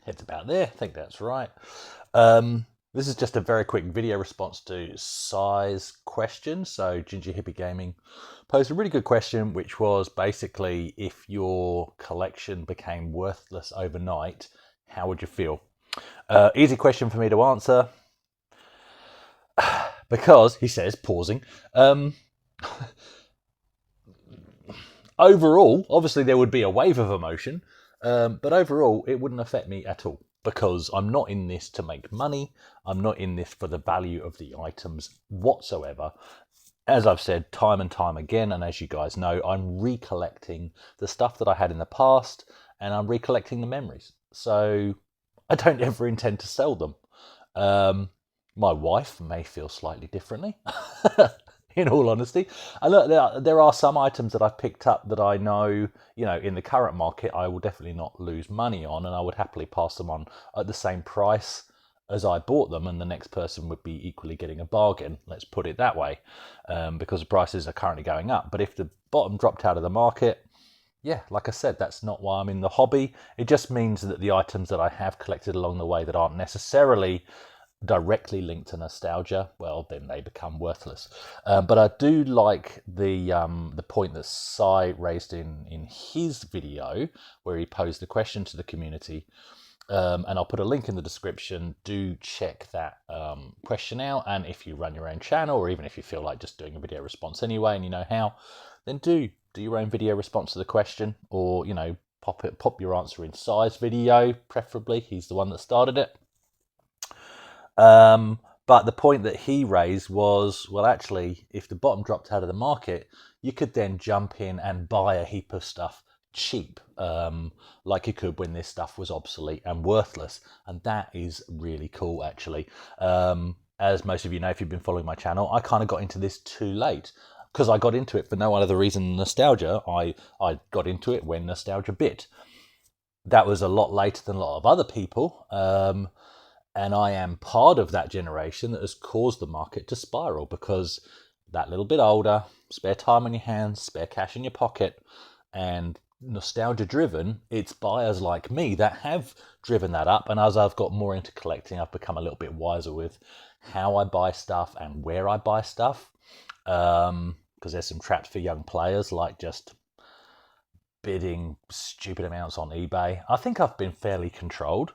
Head's about there. I think that's right. This is just a very quick video response to size questions. So Ginger Hippy Gaming posed a really good question, which was basically, if your collection became worthless overnight, how would you feel? Easy question for me to answer. Because, he says, pausing, overall, obviously there would be a wave of emotion, but overall it wouldn't affect me at all, because I'm not in this to make money. I'm not in this for the value of the items whatsoever. As I've said time and time again, and as you guys know, I'm recollecting the stuff that I had in the past, and I'm recollecting the memories. So I don't ever intend to sell them. My wife may feel slightly differently, in all honesty. And look, there are some items that I've picked up that I know, in the current market, I will definitely not lose money on, and I would happily pass them on at the same price as I bought them, and the next person would be equally getting a bargain, let's put it that way, because the prices are currently going up. But if the bottom dropped out of the market, yeah, like I said, that's not why I'm in the hobby. It just means that the items that I have collected along the way that aren't necessarily directly linked to nostalgia, well, then they become worthless. But I do like the point that Sai raised in his video, where he posed the question to the community. And I'll put a link in the description. Do check that question out. And if you run your own channel, or even if you feel like just doing a video response anyway and you know how, then do your own video response to the question, or pop your answer in Sai's video, preferably. He's the one that started it. But the point that he raised was, well, actually, if the bottom dropped out of the market, you could then jump in and buy a heap of stuff cheap, like you could when this stuff was obsolete and worthless. And that is really cool, actually. As most of you know, if you've been following my channel, I kind of got into this too late, because I got into it for no other reason than nostalgia. I got into it when nostalgia bit. That was a lot later than a lot of other people. And I am part of that generation that has caused the market to spiral, because that little bit older, spare time on your hands, spare cash in your pocket, and nostalgia driven, it's buyers like me that have driven that up. And as I've got more into collecting, I've become a little bit wiser with how I buy stuff and where I buy stuff. Because there's some traps for young players, like just bidding stupid amounts on eBay. I think I've been fairly controlled.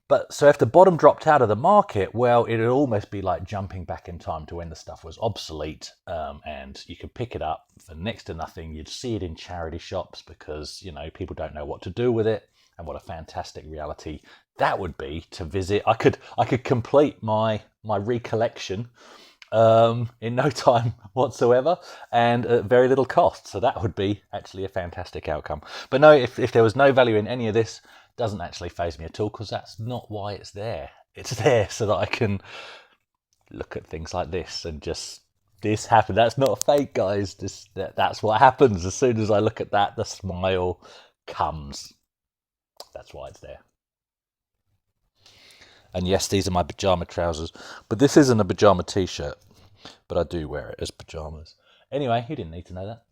But so if the bottom dropped out of the market, well, it'd almost be like jumping back in time to when the stuff was obsolete, and you could pick it up for next to nothing. You'd see it in charity shops because, people don't know what to do with it. And what a fantastic reality that would be to visit. I could complete my recollection in no time whatsoever, and at very little cost. So that would be actually a fantastic outcome. But no, if there was no value in any of this, doesn't actually faze me at all, because that's not why it's there. It's there so that I can look at things like this and just, this happened. That's not fake, guys. That's what happens. As soon as I look at that, the smile comes. That's why it's there. And yes, these are my pajama trousers, but this isn't a pajama t-shirt, but I do wear it as pajamas. Anyway, you didn't need to know that.